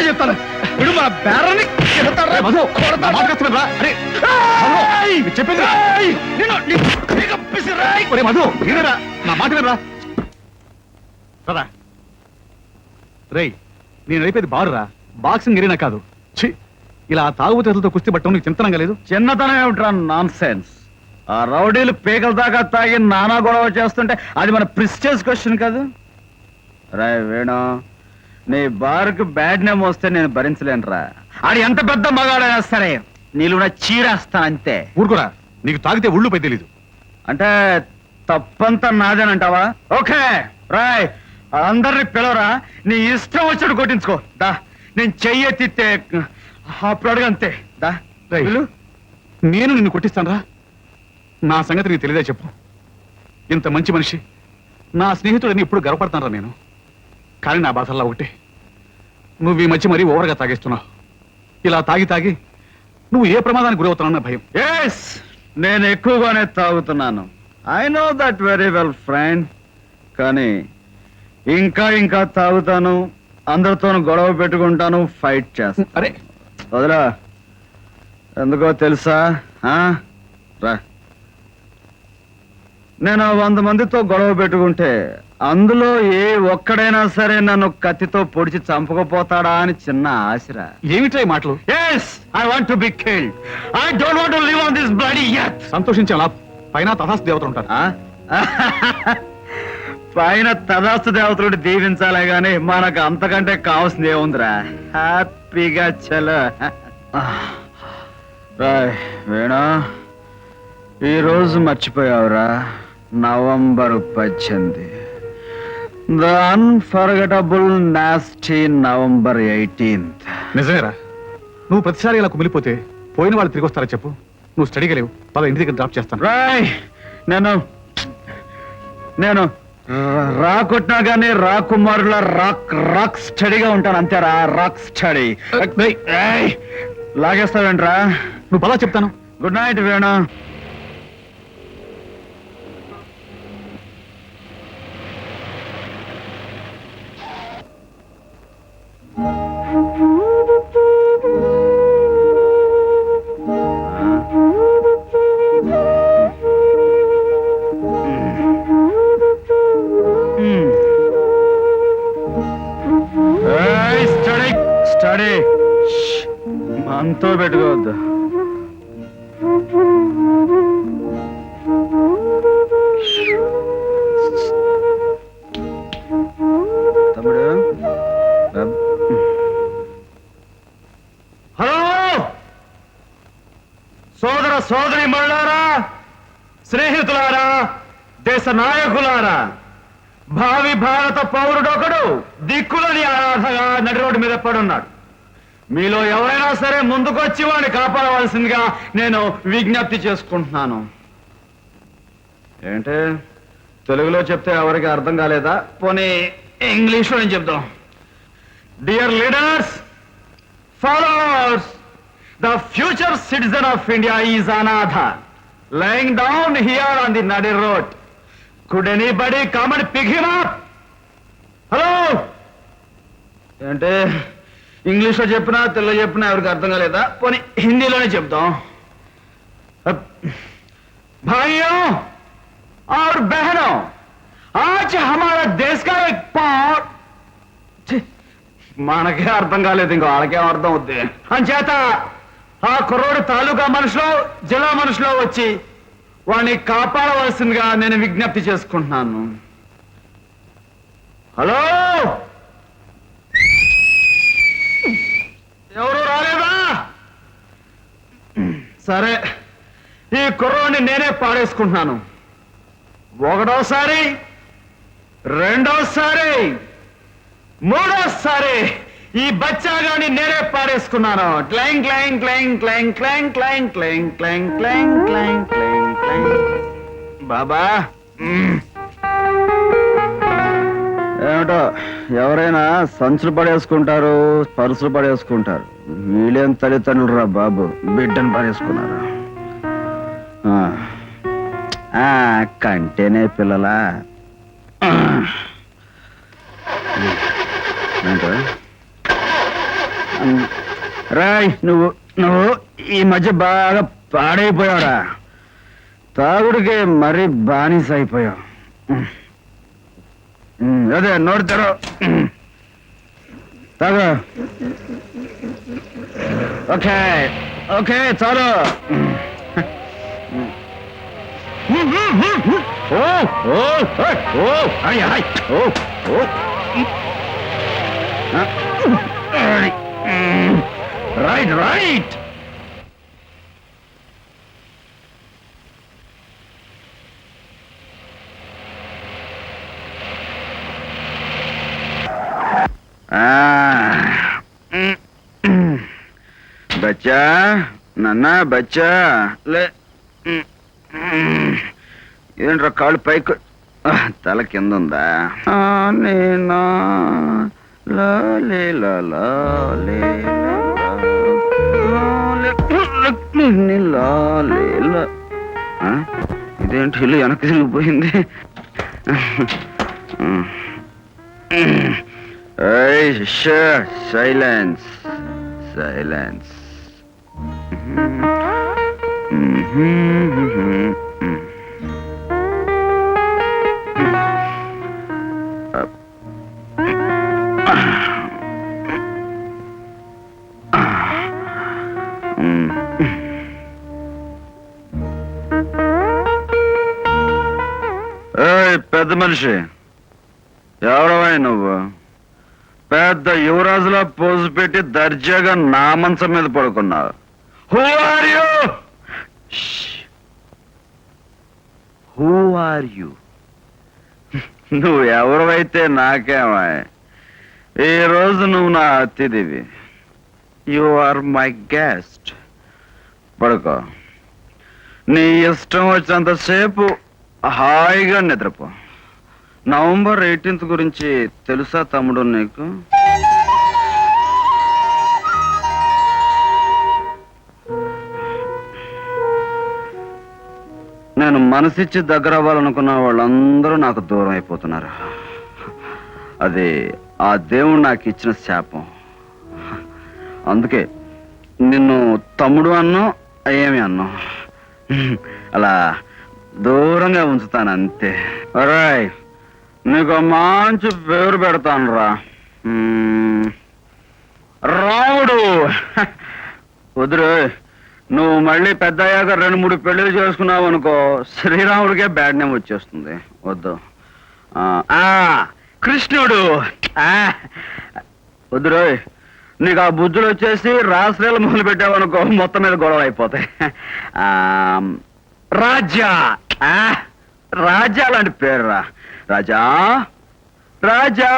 చెప్తాను ఇప్పుడు మా బేరాన్ని చెప్పింది మధు నా మాట వినరా సదా రేయ్ నేను నడిపేది బారురా బాక్సింగ్ ఎరీనా కాదు ఇలా తాగుబోతులతో కుస్తీ పట్టడం నీకు చింతనంగా లేదు చిన్నతనం ఏమిట్రా నాన్ సెన్స్ ఆ రౌడీలు పేకల దాకా తాగి నానా గొడవ చేస్తుంటే అది మన ప్రిస్టేజ్ క్వశ్చన్ కాదు రాయ్ వేణు నీ బార్కు బ్యాడ్ నేమ్ వస్తే నేను భరించలేనురా ఆడు ఎంత పెద్ద మగాడైనా సరే నీళ్ళు చీరేస్తాను అంతే ఊరుకురా నీకు తాగితే ఉళ్ళు పై తెలీదు అంటే తప్పంతా నాదేనంటావా ఓకే రాయ్ అందరిని పిలవరా నీ ఇష్టం వచ్చాడు కొట్టించుకో దా నేను చెయ్యెత్తితే అప్పుడు అడుగు అంతే దా నేను నిన్ను కొట్టిస్తాను రా నా సంగతి నీకు తెలియదా చెప్పు ఇంత మంచి మనిషి నా స్నేహితుడని ఇప్పుడు గర్వపడతానరా నేను కానీ నా బాధల్లా ఒకటే నువ్వు ఈ మధ్య మరీ ఓవర్గా తాగేస్తున్నావు ఇలా తాగి తాగి నువ్వు ఏ ప్రమాదానికి గురవుతున్నావు భయం ఎస్ నేను ఎక్కువగానే తాగుతున్నాను I know that very well friend కానీ ఇంకా ఇంకా తాగుతాను అందరితోనూ గొడవ పెట్టుకుంటాను ఫైట్ చేస్తాను అరే వదరా ఎందుకో తెలుసా రా నేను 100 మందితో గొడవ పెట్టుకుంటే అందులో ఏ ఒక్కడైనా సరే నన్ను కత్తితో పొడిచి చంపకపోతాడా అని చిన్న ఆశరా ఏమిటా ఈ మాటలు yes I want to be killed I don't want to live on this bloody earth సంతోషించే లా పైన తథాస్తు దేవతలు ఉంటారు పైన తదాస్తు దేవతలు దీవించాలే గాని మనకు అంతకంటే కావాల్సింది ఏముందిరా హ్యాపీగా చలో వేణా ఈరోజు మర్చిపోయావురా November 18 the unforgettable nasty November 18th నిజమేరా నువ్వు ప్రతిసారి ఇలా కుమిలిపోతే పోయిన వాళ్ళు తిరిగి వస్తారా చెప్పు నువ్వు స్టడీగా లేవు పద ఇంటి దగ్గర డ్రాప్ చేస్తాను రాయ్ నేను రాకొట్టినా గానీ రాకుమారుల రాక్ స్టడీగా ఉంటాను అంతేరా రాక్ స్టడీ లాగేస్తావేంట్రా నువ్వు పదా చెప్తాను గుడ్ నైట్ వేణు స్టడీ మనతో పెట్టుకోవద్దు తమ్ముడు హలో సోదరి మళ్ళారా స్నేహితులారా దేశ నాయకులారా భావి భారత పౌరుడొకడు దిక్కులని ఆరాధగా నడి రోడ్డు మీద పడున్నాడు మీలో ఎవరైనా సరే ముందుకొచ్చి వాడిని కాపాడవలసిందిగా నేను విజ్ఞప్తి చేసుకుంటున్నాను ఏంటి తెలుగులో చెప్తే ఎవరికి అర్థం కాలేదా పోనీ ఇంగ్లీష్లో నేను చెప్తాం dear leaders followers the future citizen of India is అనాథ lying down here on the నడి road could anybody come and pick him up hello అంటే ఇంగ్లీష్లో చెప్పినా తెలుగులో చెప్పినా ఎవరికి అర్థం కాలేదా పోనీ హిందీలోనే చెప్తాం भाइयों और बहनों आज हमारा देश का एक మనకే అర్థం కాలేదు ఇంకో వాళ్ళకే అర్థం అవుద్ది అంచేత ఆ కుర్రోడు తాలూకా మనుషులు జిల్లా మనుషులు వచ్చి వాడిని కాపాడవలసిందిగా నేను విజ్ఞప్తి చేసుకుంటున్నాను హలో ఎవరు రాలేదా సరే ఈ కుర్రోడిని నేనే పాడేసుకుంటున్నాను ఒకటోసారి రెండోసారి మూడోసారి ఈ బచ్చాగాని నేనే పాడేసుకున్నాను క్లైంగ్ క్లైంగ్ క్లైంగ్ క్లైంగ్ క్లైంగ్ క్లైంగ్ క్లైంగ్ క్లైంగ్ క్లైంగ్ క్లైంగ్ క్లైంగ్ క్లైంగ్ బాబా ఏమిటో ఎవరైనా సంచులు పడేసుకుంటారు పరుసులు పడేసుకుంటారు వీళ్ళేం తల్లిదండ్రులు రా బాబు బిడ్డను పడేసుకున్నారు కంటేనే పిల్లలా ఏంటో రాయ్ నువ్వు నువ్వు ఈ మధ్య బాగా పాడైపోయావురా. తాగుడికి మరీ బానిస అయిపోయావు. అదే నోడతారు తాగు. ఓకే ఓకే చాలు. ఓ ఓ ఓ హాయ్ హాయ్ ఓ ఓ రైట్ రైట్. బచ్చా నాన్న బచ్చా లే. ఏంట్రా కాళ్ళు పైకి తల కింద ఉందా? నేనా ఇదేంటి ఇల్లు వెనక్కి తిరిగిపోయింది? Silence silence. పెద్ద మనిషి ఎవడవై నువ్వు? పెద్ద యువరాజులా పోజు పెట్టి దర్జాగా నా మంచం మీద పడుకున్నావు. Who are you? Who are you? నువ్వు ఎవరైతే నాకేమా? ఈ రోజు నువ్వు నా అతిథివి. You are my guest. పడుకో. నీ ఇష్టం వచ్చినంతసేపు హాయిగా నిద్రపో. నవంబర్ 18th గురించి తెలుసా తమ్ముడు నీకు? నేను మనసిచ్చి దగ్గర అవ్వాలనుకున్న వాళ్ళందరూ నాకు దూరం అయిపోతున్నారు. అది ఆ దేవుడు నాకు ఇచ్చిన శాపం. అందుకే నిన్ను తమ్ముడు అన్నో ఏమి అన్నో అలా దూరంగా ఉంచుతాను అంతే. రాయ్ నీకు మంచి పేరు పెడతాను రా, రాముడు. వద్దురు, నువ్వు మళ్ళీ పెద్ద అయ్యాక 2-3 పెళ్ళిళ్ళు చేసుకున్నావు అనుకో, శ్రీరాముడికే బ్యాడ్ నేమ్ వచ్చేస్తుంది. వద్దు. కృష్ణుడు. వద్దురు, నీకు ఆ బుద్ధులు వచ్చేసి రాశ్రీలు మొదలు పెట్టావనుకో మొత్తం మీద గొడవ అయిపోతాయి. రాజా. రాజా లాంటి పేరు రా. రాజా రాజా.